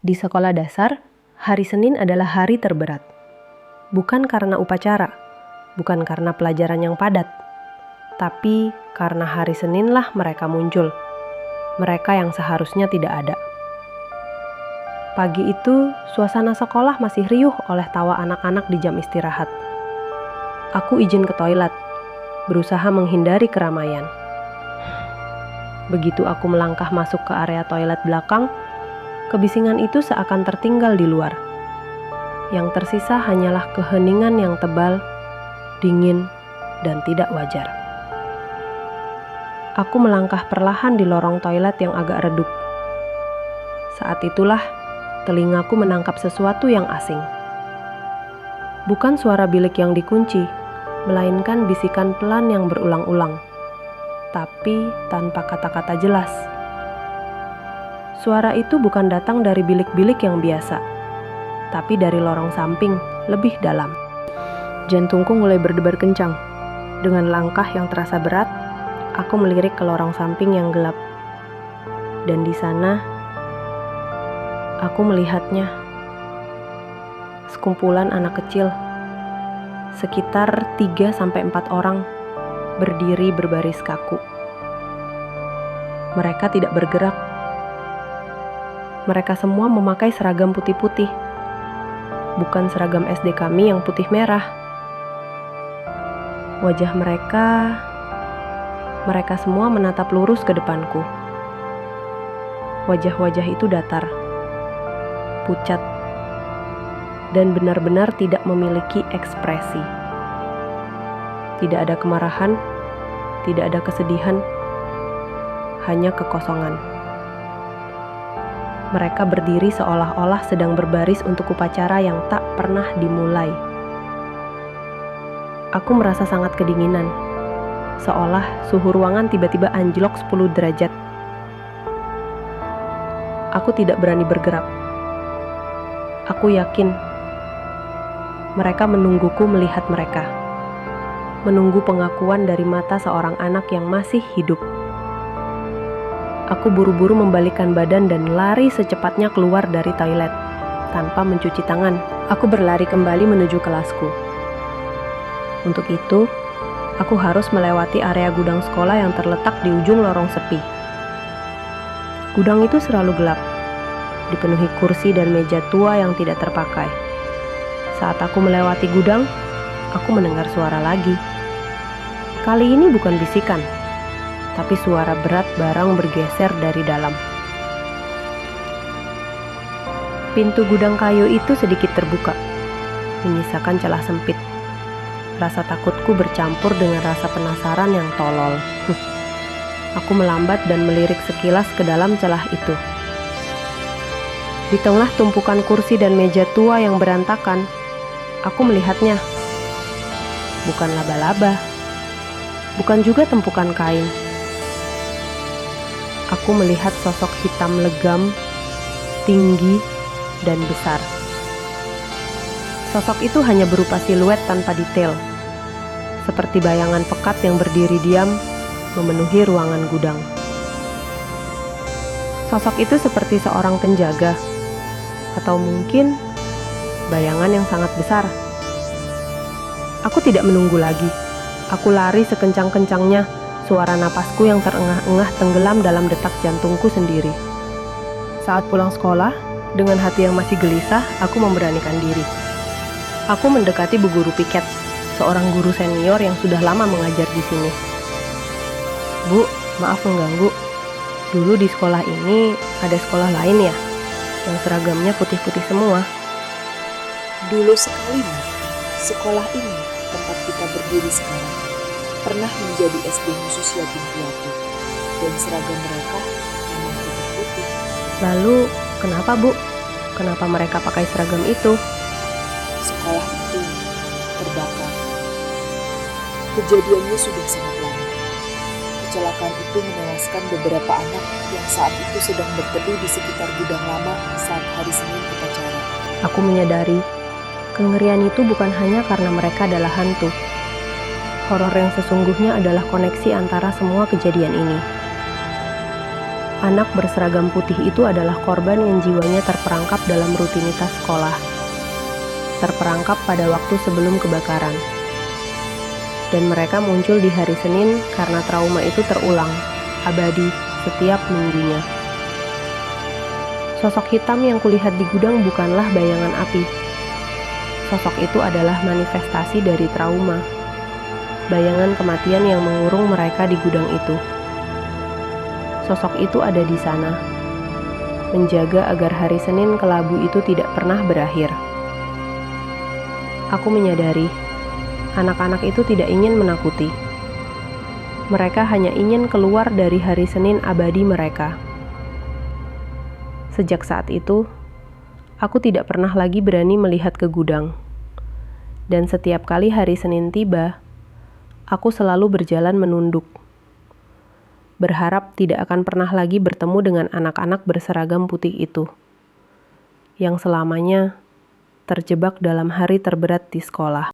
Di sekolah dasar, hari Senin adalah hari terberat. Bukan karena upacara, bukan karena pelajaran yang padat, tapi karena hari Seninlah mereka muncul. Mereka yang seharusnya tidak ada. Pagi itu, suasana sekolah masih riuh oleh tawa anak-anak di jam istirahat. Aku izin ke toilet, berusaha menghindari keramaian. Begitu aku melangkah masuk ke area toilet belakang, kebisingan itu seakan tertinggal di luar. Yang tersisa hanyalah keheningan yang tebal, dingin, dan tidak wajar. Aku melangkah perlahan di lorong toilet yang agak redup. Saat itulah, telingaku menangkap sesuatu yang asing. Bukan suara bilik yang dikunci, melainkan bisikan pelan yang berulang-ulang, tapi tanpa kata-kata jelas. Suara itu bukan datang dari bilik-bilik yang biasa, tapi dari lorong samping, lebih dalam. Jantungku mulai berdebar kencang. Dengan langkah yang terasa berat, aku melirik ke lorong samping yang gelap. Dan di sana, aku melihatnya. Sekumpulan anak kecil, sekitar 3-4 orang, berdiri berbaris kaku. Mereka tidak bergerak. Mereka semua memakai seragam putih-putih. Bukan seragam SD kami yang putih merah. Wajah mereka semua menatap lurus ke depanku. Wajah-wajah itu datar, pucat, dan benar-benar tidak memiliki ekspresi. Tidak ada kemarahan, tidak ada kesedihan, hanya kekosongan. Mereka berdiri seolah-olah sedang berbaris untuk upacara yang tak pernah dimulai. Aku merasa sangat kedinginan, seolah suhu ruangan tiba-tiba anjlok 10 derajat. Aku tidak berani bergerak. Aku yakin mereka menungguku melihat mereka. Menunggu pengakuan dari mata seorang anak yang masih hidup. Aku buru-buru membalikkan badan dan lari secepatnya keluar dari toilet. Tanpa mencuci tangan, aku berlari kembali menuju kelasku. Untuk itu, aku harus melewati area gudang sekolah yang terletak di ujung lorong sepi. Gudang itu selalu gelap, dipenuhi kursi dan meja tua yang tidak terpakai. Saat aku melewati gudang, aku mendengar suara lagi. Kali ini bukan bisikan, tapi suara berat barang bergeser dari dalam. Pintu gudang kayu itu sedikit terbuka, menyisakan celah sempit. Rasa takutku bercampur dengan rasa penasaran yang tolol. Aku melambat dan melirik sekilas ke dalam celah itu. Di tengah tumpukan kursi dan meja tua yang berantakan, aku melihatnya. Bukan laba-laba, bukan juga tumpukan kain. Aku melihat sosok hitam legam, tinggi, dan besar. Sosok itu hanya berupa siluet tanpa detail, seperti bayangan pekat yang berdiri diam memenuhi ruangan gudang. Sosok itu seperti seorang penjaga, atau mungkin bayangan yang sangat besar. Aku tidak menunggu lagi. Aku lari sekencang-kencangnya. Suara napasku yang terengah-engah tenggelam dalam detak jantungku sendiri. Saat pulang sekolah, dengan hati yang masih gelisah, aku memberanikan diri. Aku mendekati Bu Guru Piket, seorang guru senior yang sudah lama mengajar di sini. Bu, maaf mengganggu. Dulu di sekolah ini ada sekolah lain ya, yang seragamnya putih-putih semua. Dulu sekali, Nak, sekolah ini tempat kita berdiri sekarang pernah menjadi SD khusus yatim piatu, dan seragam mereka memang putih-putih. Lalu, kenapa Bu? Kenapa mereka pakai seragam itu? Sekolah itu terbakar. Kejadiannya sudah sangat lama. Kecelakaan itu menewaskan beberapa anak yang saat itu sedang berteduh di sekitar gudang lama saat hari Senin upacara. Aku menyadari, kengerian itu bukan hanya karena mereka adalah hantu. Horor yang sesungguhnya adalah koneksi antara semua kejadian ini. Anak berseragam putih itu adalah korban yang jiwanya terperangkap dalam rutinitas sekolah. Terperangkap pada waktu sebelum kebakaran. Dan mereka muncul di hari Senin karena trauma itu terulang, abadi, setiap minggunya. Sosok hitam yang kulihat di gudang bukanlah bayangan api. Sosok itu adalah manifestasi dari trauma. Bayangan kematian yang mengurung mereka di gudang itu. Sosok itu ada di sana, menjaga agar hari Senin kelabu itu tidak pernah berakhir. Aku menyadari, anak-anak itu tidak ingin menakuti. Mereka hanya ingin keluar dari hari Senin abadi mereka. Sejak saat itu, aku tidak pernah lagi berani melihat ke gudang. Dan setiap kali hari Senin tiba, aku selalu berjalan menunduk. Berharap tidak akan pernah lagi bertemu dengan anak-anak berseragam putih itu, yang selamanya terjebak dalam hari terberat di sekolah.